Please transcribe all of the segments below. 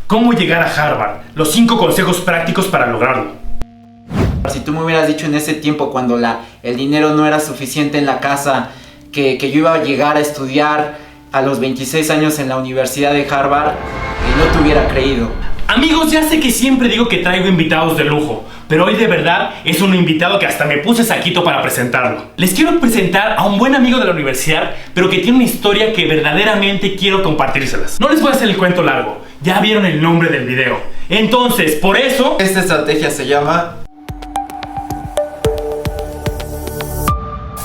¿Cómo llegar a Harvard? Los 5 consejos prácticos para lograrlo. Si tú me hubieras dicho en ese tiempo, cuando el dinero no era suficiente en la casa, que yo iba a llegar a estudiar a los 26 años en la Universidad de Harvard, no te hubiera creído. Amigos, ya sé que siempre digo que traigo invitados de lujo, pero hoy de verdad es un invitado que hasta me puse saquito para presentarlo. Les quiero presentar a un buen amigo de la universidad, pero que tiene una historia que verdaderamente quiero compartírselas. No les voy a hacer el cuento largo, ya vieron el nombre del video. Entonces, por eso... Esta estrategia se llama...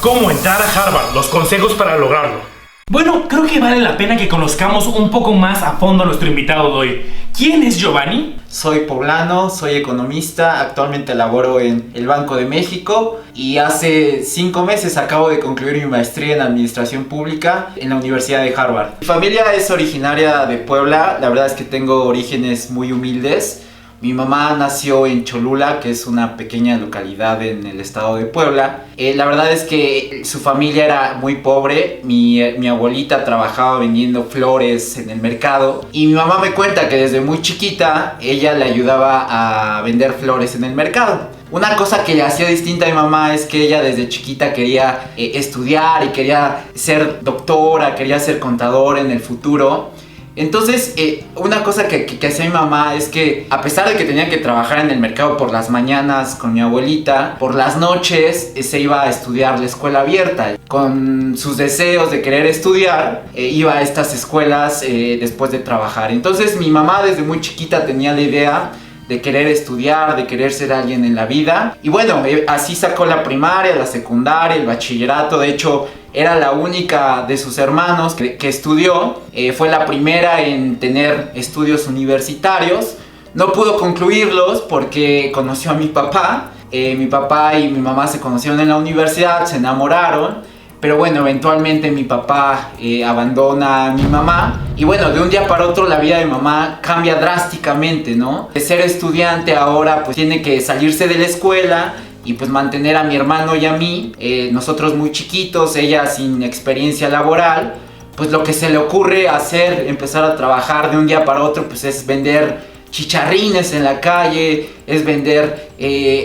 ¿Cómo entrar a Harvard? Los consejos para lograrlo. Bueno, creo que vale la pena que conozcamos un poco más a fondo a nuestro invitado de hoy. ¿Quién es Giovanni? Soy poblano, soy economista, actualmente laboro en el Banco de México y hace 5 meses acabo de concluir mi maestría en Administración Pública en la Universidad de Harvard. Mi familia es originaria de Puebla, la verdad es que tengo orígenes muy humildes. Mi mamá nació en Cholula, que es una pequeña localidad en el estado de Puebla. La verdad es que su familia era muy pobre. Mi abuelita trabajaba vendiendo flores en el mercado. Y mi mamá me cuenta que desde muy chiquita ella le ayudaba a vender flores en el mercado. Una cosa que le hacía distinta a mi mamá es que ella desde chiquita quería estudiar y quería ser doctora, quería ser contadora en el futuro. Entonces, una cosa que hacía mi mamá es que, a pesar de que tenía que trabajar en el mercado por las mañanas con mi abuelita, por las noches se iba a estudiar la escuela abierta. Con sus deseos de querer estudiar, iba a estas escuelas después de trabajar. Entonces, mi mamá desde muy chiquita tenía la idea de querer estudiar, de querer ser alguien en la vida. Y bueno, así sacó la primaria, la secundaria, el bachillerato. De hecho, era la única de sus hermanos que estudió. Fue la primera en tener estudios universitarios. No pudo concluirlos porque conoció a mi papá. Mi papá y mi mamá se conocieron en la universidad, se enamoraron. Pero bueno, eventualmente mi papá abandona a mi mamá. Y bueno, de un día para otro la vida de mamá cambia drásticamente, ¿no? De ser estudiante ahora pues tiene que salirse de la escuela y pues mantener a mi hermano y a mí. Nosotros muy chiquitos, ella sin experiencia laboral. Pues lo que se le ocurre hacer, empezar a trabajar de un día para otro, pues es vender chicharrines en la calle, es vender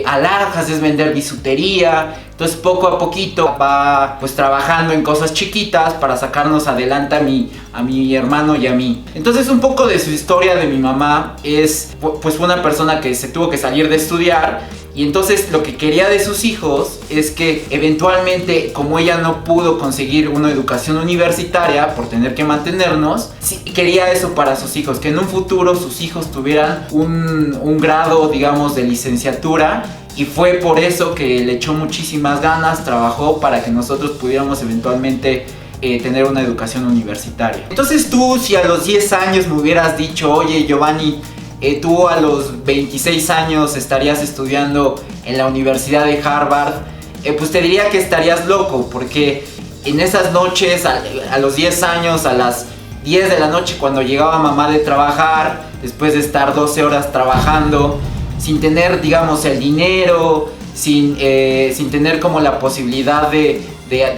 alhajas, es vender bisutería. Entonces poco a poquito va pues trabajando en cosas chiquitas para sacarnos adelante a mi hermano y a mí. Entonces un poco de su historia de mi mamá es pues fue una persona que se tuvo que salir de estudiar. Y entonces lo que quería de sus hijos es que eventualmente, como ella no pudo conseguir una educación universitaria por tener que mantenernos, sí, quería eso para sus hijos, que en un futuro sus hijos tuvieran un grado, digamos, de licenciatura. Y fue por eso que le echó muchísimas ganas, trabajó para que nosotros pudiéramos eventualmente tener una educación universitaria. Entonces tú, si a los 10 años me hubieras dicho, oye Giovanni, tú a los 26 años estarías estudiando en la Universidad de Harvard, pues te diría que estarías loco, porque en esas noches, a los 10 años, a las 10 de la noche, cuando llegaba mamá de trabajar, después de estar 12 horas trabajando, sin tener, digamos, el dinero, sin tener como la posibilidad de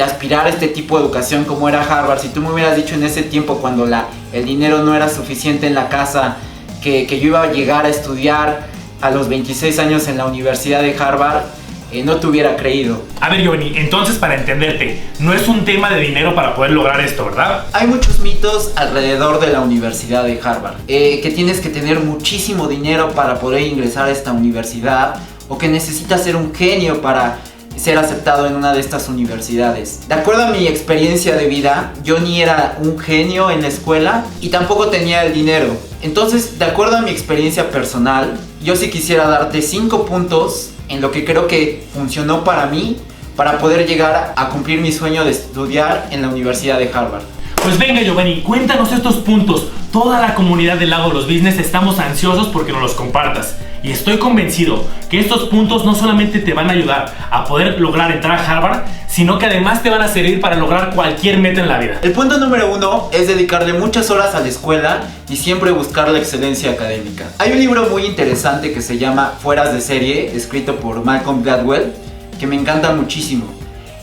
aspirar a este tipo de educación como era Harvard. Si tú me hubieras dicho en ese tiempo, cuando el dinero no era suficiente en la casa, que yo iba a llegar a estudiar a los 26 años en la Universidad de Harvard, no te hubiera creído. A ver, Giovanni, entonces para entenderte, no es un tema de dinero para poder lograr esto, ¿verdad? Hay muchos mitos alrededor de la Universidad de Harvard. Que tienes que tener muchísimo dinero para poder ingresar a esta universidad, o que necesitas ser un genio para ser aceptado en una de estas universidades. De acuerdo a mi experiencia de vida, yo ni era un genio en la escuela y tampoco tenía el dinero. Entonces, de acuerdo a mi experiencia personal, yo sí quisiera darte 5 puntos en lo que creo que funcionó para mí para poder llegar a cumplir mi sueño de estudiar en la Universidad de Harvard. Pues venga Giovanni, cuéntanos estos puntos. Toda la comunidad del Lago de los Business estamos ansiosos porque nos los compartas. Y estoy convencido que estos puntos no solamente te van a ayudar a poder lograr entrar a Harvard, sino que además te van a servir para lograr cualquier meta en la vida. El punto número 1 es dedicarle muchas horas a la escuela y siempre buscar la excelencia académica. Hay un libro muy interesante que se llama Fueras de Serie, escrito por Malcolm Gladwell, que me encanta muchísimo.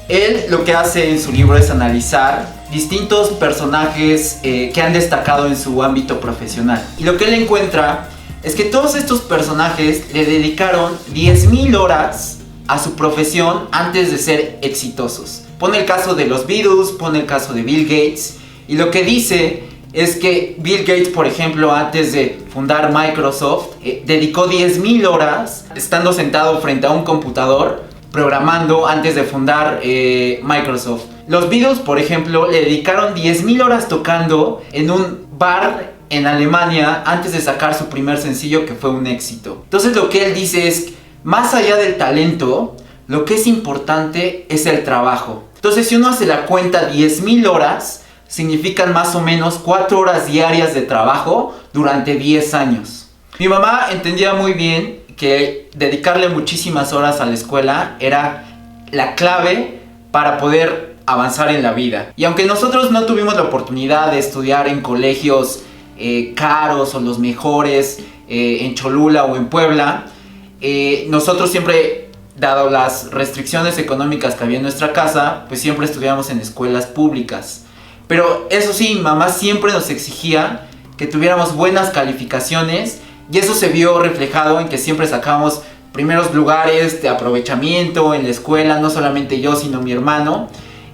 Él lo que hace en su libro es analizar distintos personajes que han destacado en su ámbito profesional. Y lo que él encuentra es que todos estos personajes le dedicaron 10.000 horas a su profesión antes de ser exitosos. Pone el caso de los Beatles, pone el caso de Bill Gates, y lo que dice es que Bill Gates, por ejemplo, antes de fundar Microsoft, dedicó 10.000 horas estando sentado frente a un computador programando antes de fundar Microsoft. Los Beatles, por ejemplo, le dedicaron 10.000 horas tocando en un bar en Alemania antes de sacar su primer sencillo, que fue un éxito. Entonces lo que él dice es, más allá del talento, lo que es importante es el trabajo. Entonces si uno hace la cuenta, 10.000 horas significan más o menos 4 horas diarias de trabajo durante 10 años. Mi mamá entendía muy bien que dedicarle muchísimas horas a la escuela era la clave para poder avanzar en la vida. Y aunque nosotros no tuvimos la oportunidad de estudiar en colegios caros o los mejores en Cholula o en Puebla, nosotros siempre, dado las restricciones económicas que había en nuestra casa, pues siempre estudiamos en escuelas públicas. Pero eso sí, mamá siempre nos exigía que tuviéramos buenas calificaciones, y eso se vio reflejado en que siempre sacábamos primeros lugares de aprovechamiento en la escuela, no solamente yo, sino mi hermano,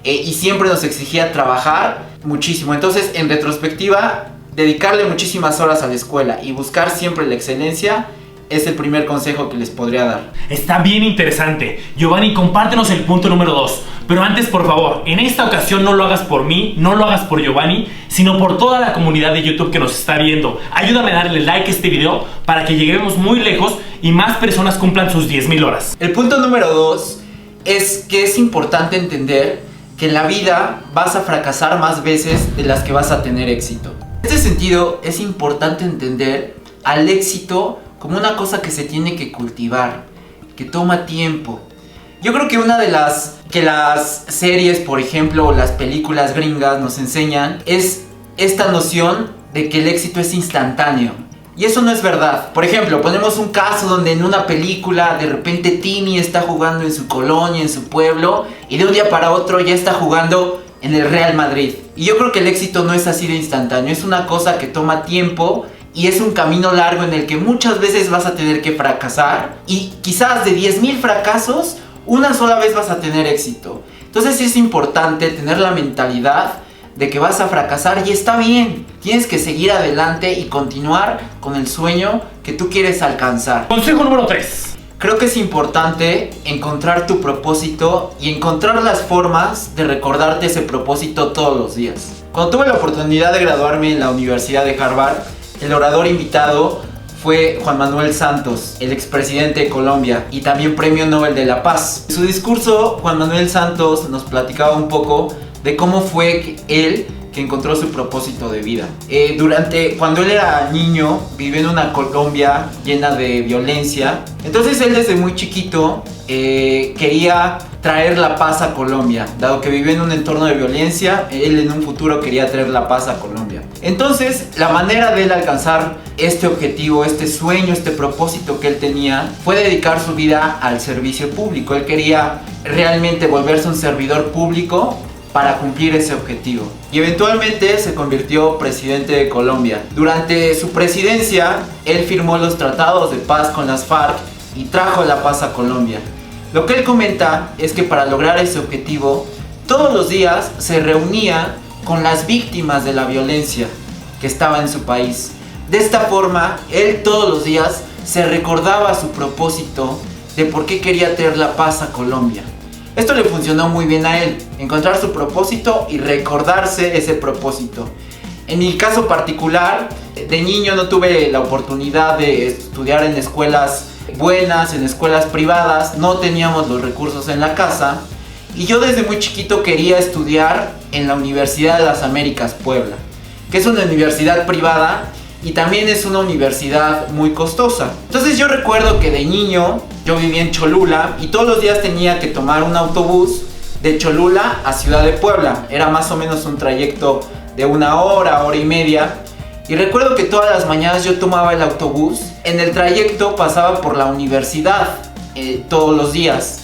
y siempre nos exigía trabajar muchísimo. Entonces, en retrospectiva, dedicarle muchísimas horas a la escuela y buscar siempre la excelencia es el primer consejo que les podría dar. Está bien interesante. Giovanni, compártenos el punto número 2. Pero antes, por favor, en esta ocasión no lo hagas por mí, no lo hagas por Giovanni, sino por toda la comunidad de YouTube que nos está viendo. Ayúdame a darle like a este video para que lleguemos muy lejos y más personas cumplan sus 10.000 horas. El punto número 2 es que es importante entender que en la vida vas a fracasar más veces de las que vas a tener éxito. En este sentido, es importante entender al éxito como una cosa que se tiene que cultivar, que toma tiempo. Yo creo que una de las que las series, por ejemplo, o las películas gringas nos enseñan es esta noción de que el éxito es instantáneo. Y eso no es verdad. Por ejemplo, ponemos un caso donde en una película de repente Timmy está jugando en su colonia, en su pueblo, y de un día para otro ya está jugando en el Real Madrid. Y yo creo que el éxito no es así de instantáneo, es una cosa que toma tiempo y es un camino largo en el que muchas veces vas a tener que fracasar, y quizás de 10.000 fracasos, una sola vez vas a tener éxito. Entonces es importante tener la mentalidad de que vas a fracasar y está bien. Tienes que seguir adelante y continuar con el sueño que tú quieres alcanzar. Consejo número 3. Creo que es importante encontrar tu propósito y encontrar las formas de recordarte ese propósito todos los días. Cuando tuve la oportunidad de graduarme en la Universidad de Harvard, el orador invitado fue Juan Manuel Santos, el expresidente de Colombia y también Premio Nobel de la Paz. En su discurso, Juan Manuel Santos nos platicaba un poco de cómo fue él que encontró su propósito de vida. Cuando él era niño, vivió en una Colombia llena de violencia. Entonces él desde muy chiquito quería traer la paz a Colombia. Dado que vivió en un entorno de violencia, él en un futuro quería traer la paz a Colombia. Entonces la manera de él alcanzar este objetivo, este sueño, este propósito que él tenía, fue dedicar su vida al servicio público. Él quería realmente volverse un servidor público para cumplir ese objetivo. Y eventualmente se convirtió presidente de Colombia. Durante su presidencia, él firmó los tratados de paz con las FARC y trajo la paz a Colombia. Lo que él comenta es que para lograr ese objetivo, todos los días se reunía con las víctimas de la violencia que estaba en su país. De esta forma, él todos los días se recordaba su propósito de por qué quería traer la paz a Colombia. Esto le funcionó muy bien a él, encontrar su propósito y recordarse ese propósito. En mi caso particular, de niño no tuve la oportunidad de estudiar en escuelas buenas, en escuelas privadas, no teníamos los recursos en la casa, y yo desde muy chiquito quería estudiar en la Universidad de las Américas Puebla, que es una universidad privada y también es una universidad muy costosa. Entonces yo recuerdo que de niño yo vivía en Cholula y todos los días tenía que tomar un autobús de Cholula a Ciudad de Puebla. Era más o menos un trayecto de 1 hora, hora y media. Y recuerdo que todas las mañanas yo tomaba el autobús. En el trayecto pasaba por la universidad todos los días.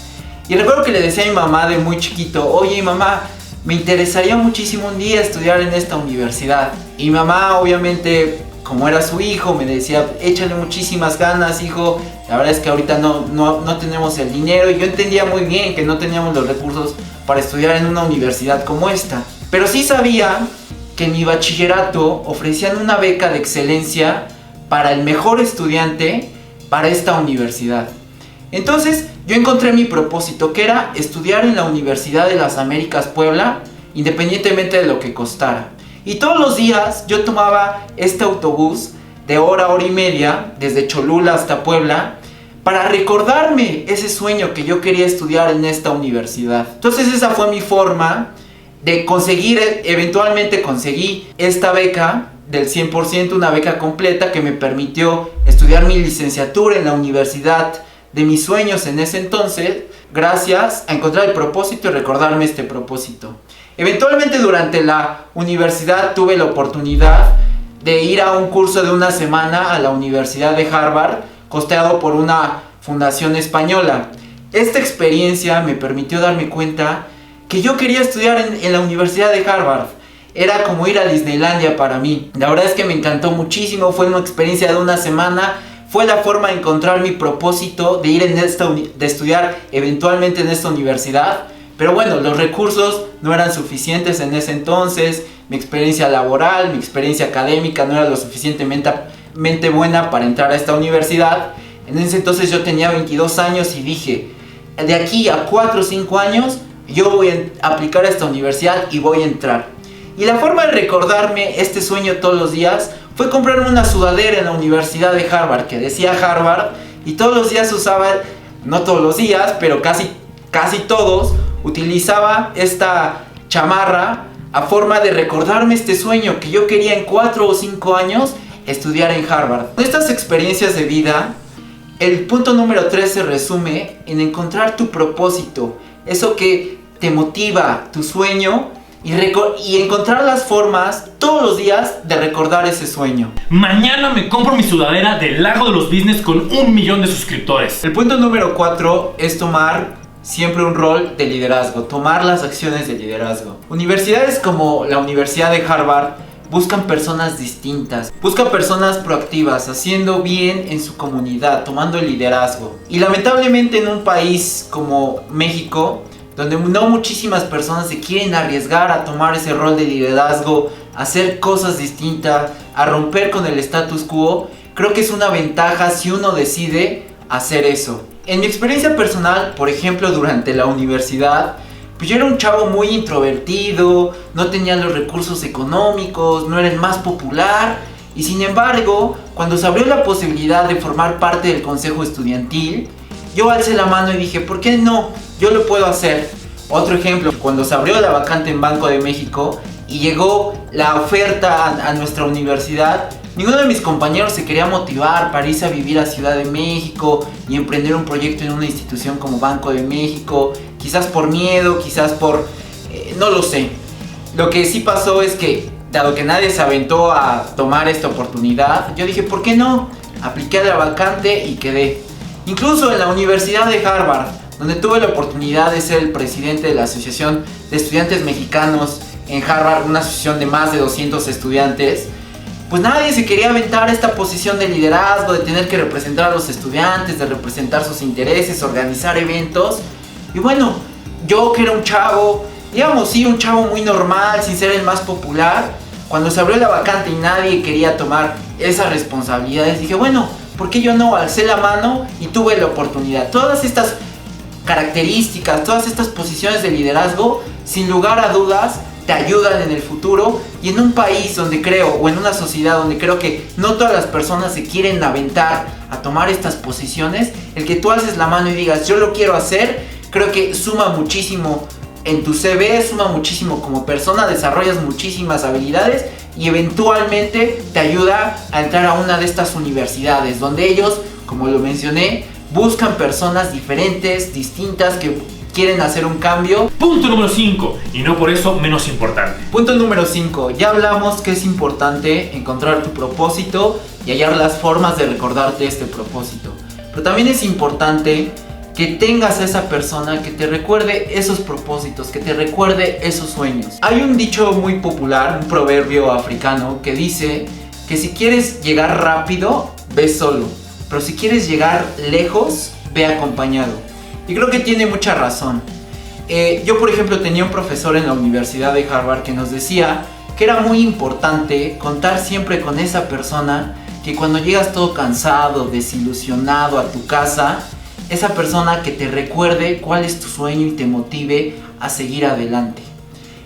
Y recuerdo que le decía a mi mamá de muy chiquito: oye mamá, me interesaría muchísimo un día estudiar en esta universidad. Y mi mamá, obviamente, como era su hijo, me decía, échale muchísimas ganas, hijo. La verdad es que ahorita no tenemos el dinero. Y yo entendía muy bien que no teníamos los recursos para estudiar en una universidad como esta. Pero sí sabía que en mi bachillerato ofrecían una beca de excelencia para el mejor estudiante para esta universidad. Entonces yo encontré mi propósito, que era estudiar en la Universidad de las Américas Puebla, independientemente de lo que costara. Y todos los días yo tomaba este autobús de hora y media, desde Cholula hasta Puebla, para recordarme ese sueño que yo quería estudiar en esta universidad. Entonces esa fue mi forma de conseguir, eventualmente conseguí esta beca del 100%, una beca completa que me permitió estudiar mi licenciatura en la universidad de mis sueños en ese entonces, gracias a encontrar el propósito y recordarme este propósito. Eventualmente durante la universidad tuve la oportunidad de ir a un curso de una semana a la Universidad de Harvard, costeado por una fundación española. Esta experiencia me permitió darme cuenta que yo quería estudiar en la Universidad de Harvard. Era como ir a Disneylandia para mí. La verdad es que me encantó muchísimo, fue una experiencia de una semana. Fue la forma de encontrar mi propósito de ir de estudiar eventualmente en esta universidad. Pero bueno, los recursos no eran suficientes en ese entonces. Mi experiencia laboral, mi experiencia académica no era lo suficientemente buena para entrar a esta universidad. En ese entonces yo tenía 22 años y dije, de aquí a 4 o 5 años yo voy a aplicar a esta universidad y voy a entrar. Y la forma de recordarme este sueño todos los días fue comprarme una sudadera en la Universidad de Harvard que decía Harvard, y todos los días usaba, no todos los días, pero casi todos, utilizaba esta chamarra a forma de recordarme este sueño que yo quería en 4 o 5 años estudiar en Harvard. Con estas experiencias de vida, el punto número 3 se resume en encontrar tu propósito, eso que te motiva, tu sueño, y encontrar las formas todos los días de recordar ese sueño. Mañana me compro mi sudadera del Lago de los Business con 1 millón de suscriptores. El punto número 4 es tomar siempre un rol de liderazgo, tomar las acciones de liderazgo. Universidades como la Universidad de Harvard buscan personas distintas, buscan personas proactivas, haciendo bien en su comunidad, tomando el liderazgo. Y lamentablemente en un país como México, donde no muchísimas personas se quieren arriesgar a tomar ese rol de liderazgo, a hacer cosas distintas, a romper con el status quo, creo que es una ventaja si uno decide hacer eso. En mi experiencia personal, por ejemplo, durante la universidad, pues yo era un chavo muy introvertido, no tenía los recursos económicos, no era el más popular, y sin embargo, cuando se abrió la posibilidad de formar parte del consejo estudiantil, yo alcé la mano y dije, ¿por qué no? Yo lo puedo hacer. Otro ejemplo, cuando se abrió la vacante en Banco de México y llegó la oferta a nuestra universidad, ninguno de mis compañeros se quería motivar para irse a vivir a Ciudad de México y emprender un proyecto en una institución como Banco de México, quizás por miedo, quizás por... no lo sé. Lo que sí pasó es que, dado que nadie se aventó a tomar esta oportunidad, yo dije, ¿por qué no? Apliqué a la vacante y quedé. Incluso en la Universidad de Harvard, donde tuve la oportunidad de ser el presidente de la Asociación de Estudiantes Mexicanos en Harvard, una asociación de más de 200 estudiantes, pues nadie se quería aventar a esta posición de liderazgo, de tener que representar a los estudiantes, de representar sus intereses, organizar eventos. Y bueno, yo que era un chavo, digamos sí, un chavo muy normal, sin ser el más popular, cuando se abrió la vacante y nadie quería tomar esas responsabilidades, dije, bueno, ¿por qué yo no? Alcé la mano y tuve la oportunidad. Todas estas características, todas estas posiciones de liderazgo, sin lugar a dudas, te ayudan en el futuro. Y en un país donde creo, o en una sociedad donde creo que no todas las personas se quieren aventar a tomar estas posiciones, el que tú alces la mano y digas, yo lo quiero hacer, creo que suma muchísimo en tu CV, suma muchísimo como persona, desarrollas muchísimas habilidades y eventualmente te ayuda a entrar a una de estas universidades donde ellos, como lo mencioné, buscan personas diferentes, distintas, que quieren hacer un cambio. Punto número 5, y no por eso menos importante. Punto número 5, ya hablamos que es importante encontrar tu propósito y hallar las formas de recordarte este propósito. Pero también es importante que tengas a esa persona que te recuerde esos propósitos, que te recuerde esos sueños. Hay un dicho muy popular, un proverbio africano que dice que si quieres llegar rápido, ve solo, pero si quieres llegar lejos, ve acompañado. Y creo que tiene mucha razón. Yo, por ejemplo, tenía un profesor en la Universidad de Harvard que nos decía que era muy importante contar siempre con esa persona que cuando llegas todo cansado, desilusionado a tu casa, esa persona que te recuerde cuál es tu sueño y te motive a seguir adelante.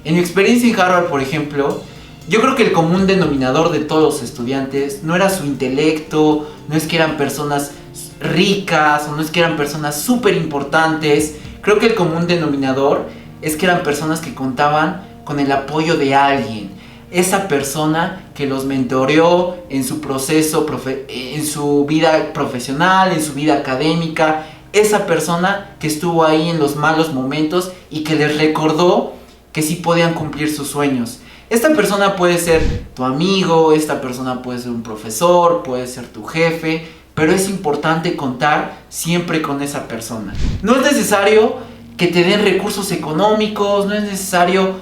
En mi experiencia en Harvard, por ejemplo, yo creo que el común denominador de todos los estudiantes no era su intelecto, no es que eran personas ricas o no es que eran personas súper importantes. Creo que el común denominador es que eran personas que contaban con el apoyo de alguien. Esa persona que los mentoreó en su proceso, en su vida profesional, en su vida académica. Esa persona que estuvo ahí en los malos momentos y que les recordó que sí podían cumplir sus sueños. Esta persona puede ser tu amigo, esta persona puede ser un profesor, puede ser tu jefe, pero es importante contar siempre con esa persona. No es necesario que te den recursos económicos, no es necesario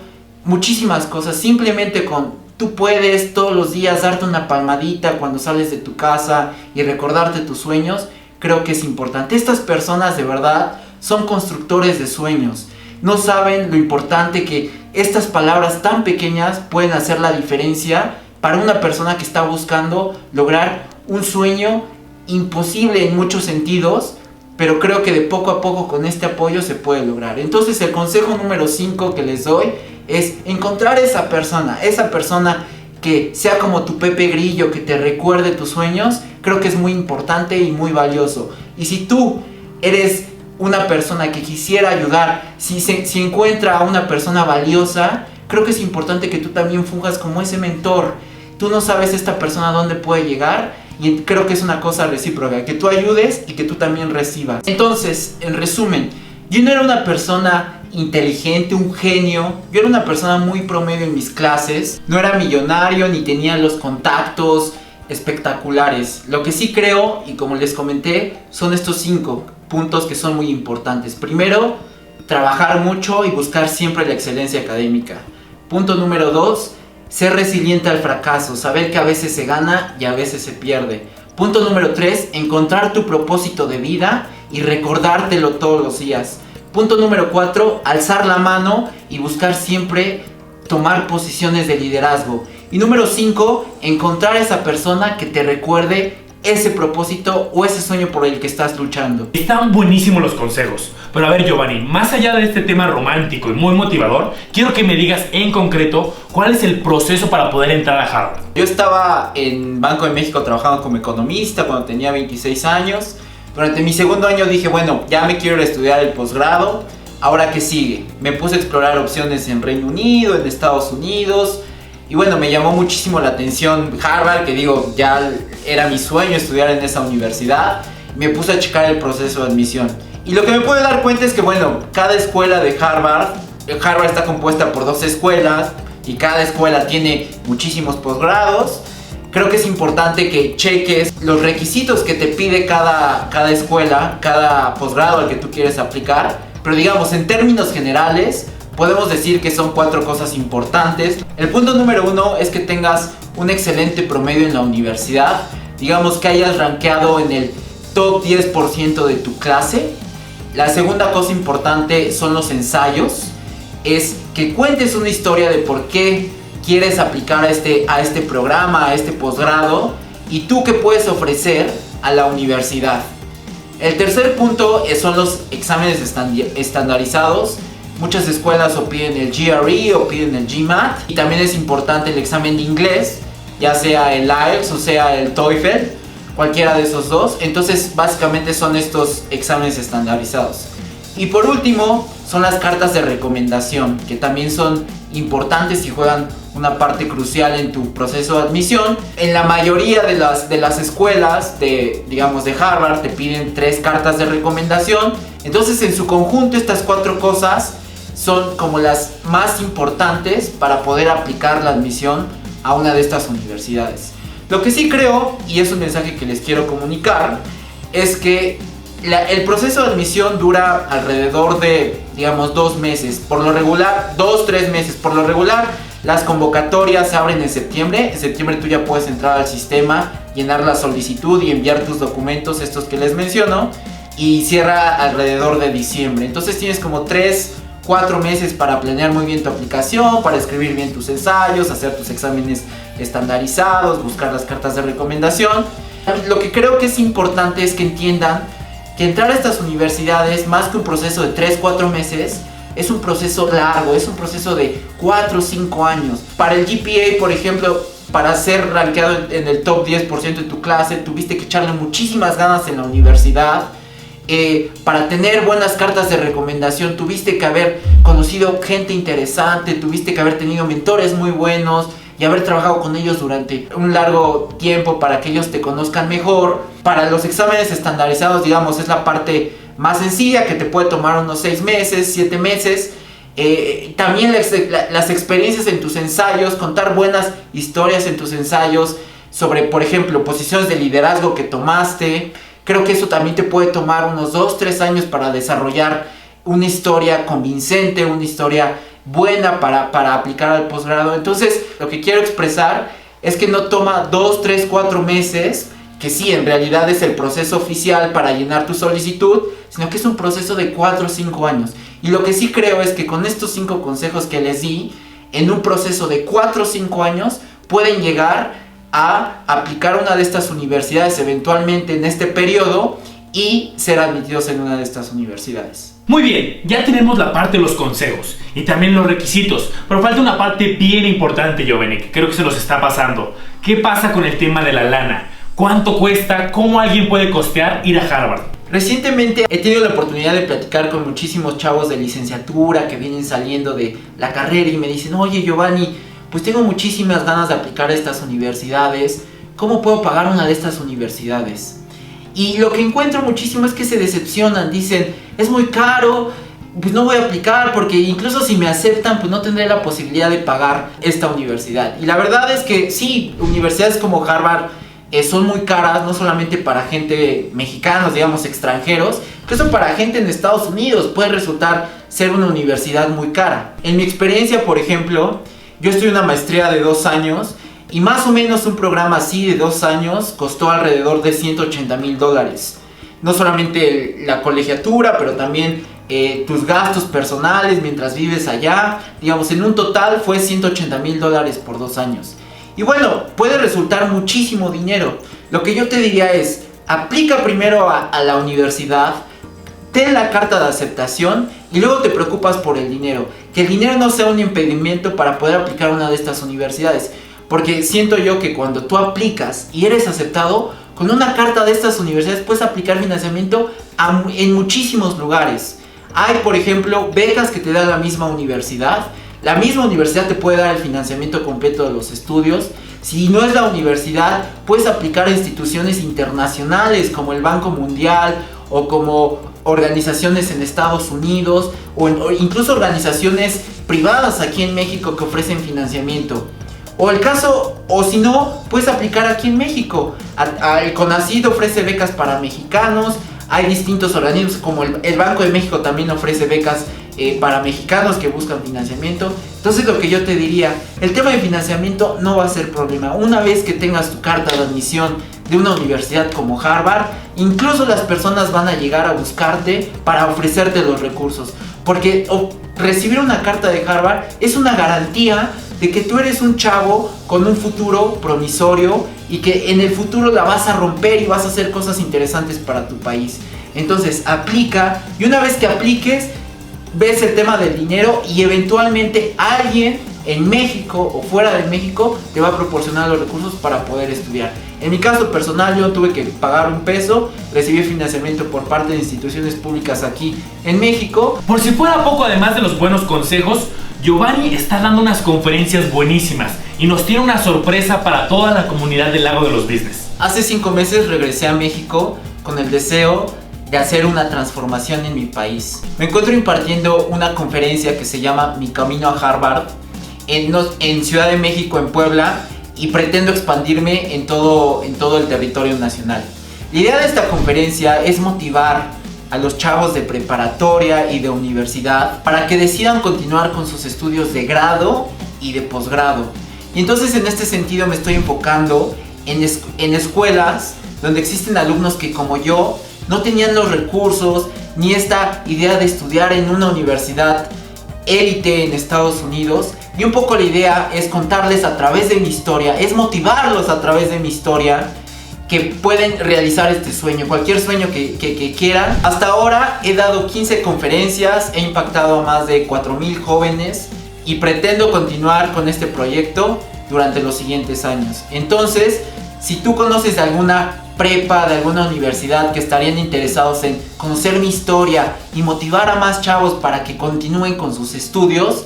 muchísimas cosas, simplemente con tú puedes todos los días darte una palmadita cuando sales de tu casa y recordarte tus sueños. Creo que es importante. Estas personas de verdad son constructores de sueños. No saben lo importante que estas palabras tan pequeñas pueden hacer la diferencia para una persona que está buscando lograr un sueño imposible en muchos sentidos, pero creo que de poco a poco con este apoyo se puede lograr. Entonces el consejo número 5 que les doy es encontrar esa persona que sea como tu Pepe Grillo, que te recuerde tus sueños. Creo que es muy importante y muy valioso. Y si tú eres una persona que quisiera ayudar, si encuentra a una persona valiosa, creo que es importante que tú también funjas como ese mentor. Tú no sabes esta persona dónde puede llegar y creo que es una cosa recíproca, que tú ayudes y que tú también recibas. Entonces, en resumen, yo no era una persona inteligente, un genio. Yo era una persona muy promedio en mis clases. No era millonario ni tenía los contactos espectaculares. Lo que sí creo, y como les comenté, son estos 5 puntos que son muy importantes. Primero, trabajar mucho y buscar siempre la excelencia académica. Punto número 2, ser resiliente al fracaso, saber que a veces se gana y a veces se pierde. Punto número 3, encontrar tu propósito de vida y recordártelo todos los días. Punto número 4, alzar la mano y buscar siempre tomar posiciones de liderazgo. Y número 5, encontrar a esa persona que te recuerde ese propósito o ese sueño por el que estás luchando. Están buenísimos los consejos. Pero a ver, Giovanni, más allá de este tema romántico y muy motivador, quiero que me digas en concreto cuál es el proceso para poder entrar a Harvard. Yo estaba en Banco de México trabajando como economista cuando tenía 26 años. Durante mi segundo año dije, bueno, ya me quiero ir a estudiar el posgrado. ¿Ahora qué sigue? Me puse a explorar opciones en Reino Unido, en Estados Unidos. Y bueno, me llamó muchísimo la atención Harvard, que digo, ya era mi sueño estudiar en esa universidad. Me puse a checar el proceso de admisión. Y lo que me pude dar cuenta es que, bueno, cada escuela de Harvard está compuesta por 2 escuelas y cada escuela tiene muchísimos posgrados. Creo que es importante que cheques los requisitos que te pide cada escuela, cada posgrado al que tú quieres aplicar. Pero digamos, en términos generales, podemos decir que son 4 cosas importantes. El punto número 1 es que tengas un excelente promedio en la universidad. Digamos que hayas rankeado en el top 10% de tu clase. La segunda cosa importante son los ensayos. Es que cuentes una historia de por qué quieres aplicar a este programa, a este posgrado, y tú qué puedes ofrecer a la universidad. El tercer punto son los exámenes estandarizados. Muchas escuelas o piden el GRE o piden el GMAT. Y también es importante el examen de inglés, ya sea el IELTS o sea el TOEFL, cualquiera de esos dos. Entonces básicamente son estos exámenes estandarizados. Y por último son las cartas de recomendación, que también son importantes y juegan una parte crucial en tu proceso de admisión. En la mayoría de las escuelas de Harvard te piden 3 cartas de recomendación. Entonces en su conjunto estas 4 cosas son como las más importantes para poder aplicar la admisión a una de estas universidades. Lo que sí creo, y es un mensaje que les quiero comunicar, es que El proceso de admisión dura alrededor de, digamos, 2 meses. Por lo regular, 2-3 meses. Por lo regular, las convocatorias se abren en septiembre. En septiembre tú ya puedes entrar al sistema, llenar la solicitud y enviar tus documentos, estos que les menciono. Y cierra alrededor de diciembre. Entonces tienes como 3-4 meses para planear muy bien tu aplicación, para escribir bien tus ensayos, hacer tus exámenes estandarizados, buscar las cartas de recomendación. Lo que creo que es importante es que entiendan que entrar a estas universidades, más que un proceso de 3-4 meses, es un proceso largo, es un proceso de 4 o 5 años. Para el GPA, por ejemplo, para ser rankeado en el top 10% de tu clase, tuviste que echarle muchísimas ganas en la universidad. Para tener buenas cartas de recomendación, tuviste que haber conocido gente interesante, tuviste que haber tenido mentores muy buenos y haber trabajado con ellos durante un largo tiempo para que ellos te conozcan mejor. Para los exámenes estandarizados, digamos, es la parte más sencilla, que te puede tomar unos 6 meses, 7 meses. También las experiencias en tus ensayos, contar buenas historias en tus ensayos sobre, por ejemplo, posiciones de liderazgo que tomaste. Creo que eso también te puede tomar unos 2-3 años para desarrollar una historia convincente, una historia buena para aplicar al posgrado. Entonces, lo que quiero expresar es que no toma 2-3-4 meses, que sí, en realidad es el proceso oficial para llenar tu solicitud, sino que es un proceso de 4 o 5 años. Y lo que sí creo es que con estos 5 consejos que les di, en un proceso de 4 o 5 años, pueden llegar a aplicar una de estas universidades eventualmente en este periodo y ser admitidos en una de estas universidades. Muy bien, ya tenemos la parte de los consejos y también los requisitos, pero falta una parte bien importante, Giovanni, que creo que se nos está pasando. ¿Qué pasa con el tema de la lana? ¿Cuánto cuesta? ¿Cómo alguien puede costear ir a Harvard? Recientemente he tenido la oportunidad de platicar con muchísimos chavos de licenciatura que vienen saliendo de la carrera y me dicen: oye, Giovanni, pues tengo muchísimas ganas de aplicar a estas universidades, ¿cómo puedo pagar una de estas universidades? Y lo que encuentro muchísimo es que se decepcionan, dicen: es muy caro, pues no voy a aplicar porque incluso si me aceptan, pues no tendré la posibilidad de pagar esta universidad. Y la verdad es que sí, universidades como Harvard son muy caras, no solamente para gente mexicanos, digamos extranjeros, incluso para gente en Estados Unidos puede resultar ser una universidad muy cara. En mi experiencia, por ejemplo, yo estudié una maestría de 2 años y más o menos un programa así de 2 años costó alrededor de $180,000. No solamente la colegiatura, pero también tus gastos personales mientras vives allá. Digamos, en un total fue $180,000 por 2 años. Y bueno, puede resultar muchísimo dinero. Lo que yo te diría es: aplica primero a la universidad, ten la carta de aceptación y luego te preocupas por el dinero. Que el dinero no sea un impedimento para poder aplicar a una de estas universidades. Porque siento yo que cuando tú aplicas y eres aceptado, con una carta de estas universidades puedes aplicar financiamiento en muchísimos lugares. Hay, por ejemplo, becas que te da la misma universidad. La misma universidad te puede dar el financiamiento completo de los estudios. Si no es la universidad, puedes aplicar a instituciones internacionales como el Banco Mundial o como organizaciones en Estados Unidos o incluso organizaciones privadas aquí en México que ofrecen financiamiento. O si no, puedes aplicar aquí en México. El CONACYT ofrece becas para mexicanos. Hay distintos organismos como el Banco de México también ofrece becas para mexicanos que buscan financiamiento. Entonces, lo que yo te diría, el tema de financiamiento no va a ser problema. Una vez que tengas tu carta de admisión de una universidad como Harvard, incluso las personas van a llegar a buscarte para ofrecerte los recursos. Porque recibir una carta de Harvard es una garantía de que tú eres un chavo con un futuro promisorio y que en el futuro la vas a romper y vas a hacer cosas interesantes para tu país. Entonces aplica, y una vez que apliques, ves el tema del dinero y eventualmente alguien en México o fuera de México te va a proporcionar los recursos para poder estudiar. En mi caso personal, yo tuve que pagar un peso, recibí financiamiento por parte de instituciones públicas aquí en México. Por si fuera poco, además de los buenos consejos, Giovanni está dando unas conferencias buenísimas y nos tiene una sorpresa para toda la comunidad del Lago de los Business. Hace 5 meses regresé a México con el deseo de hacer una transformación en mi país. Me encuentro impartiendo una conferencia que se llama Mi Camino a Harvard en Ciudad de México, en Puebla, y pretendo expandirme en todo el territorio nacional. La idea de esta conferencia es motivar a los chavos de preparatoria y de universidad para que decidan continuar con sus estudios de grado y de posgrado. Y entonces en este sentido me estoy enfocando en escuelas donde existen alumnos que, como yo, no tenían los recursos ni esta idea de estudiar en una universidad élite en Estados Unidos. Y un poco la idea es contarles a través de mi historia, es motivarlos a través de mi historia, que pueden realizar este sueño, cualquier sueño que quieran. Hasta ahora he dado 15 conferencias, he impactado a más de 4,000 jóvenes y pretendo continuar con este proyecto durante los siguientes años. Entonces, si tú conoces de alguna prepa, de alguna universidad que estarían interesados en conocer mi historia y motivar a más chavos para que continúen con sus estudios,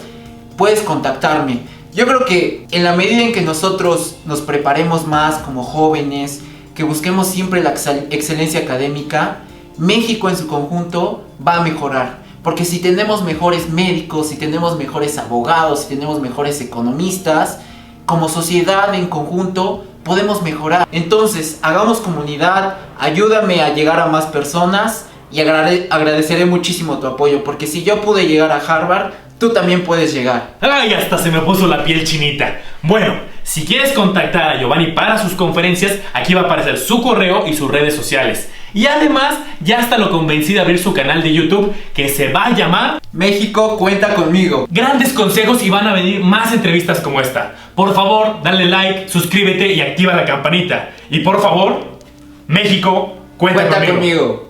puedes contactarme. Yo creo que en la medida en que nosotros nos preparemos más como jóvenes, que busquemos siempre la excelencia académica, México en su conjunto va a mejorar. Porque si tenemos mejores médicos, si tenemos mejores abogados, si tenemos mejores economistas, como sociedad en conjunto podemos mejorar. Entonces, hagamos comunidad, ayúdame a llegar a más personas y agradeceré muchísimo tu apoyo, porque si yo pude llegar a Harvard, tú también puedes llegar. ¡Ay, hasta se me puso la piel chinita! Bueno, si quieres contactar a Giovanni para sus conferencias, aquí va a aparecer su correo y sus redes sociales. Y además, ya hasta lo convencí de abrir su canal de YouTube, que se va a llamar México Cuenta Conmigo. Grandes consejos, y van a venir más entrevistas como esta. Por favor, dale like, suscríbete y activa la campanita. Y por favor, México Cuenta conmigo.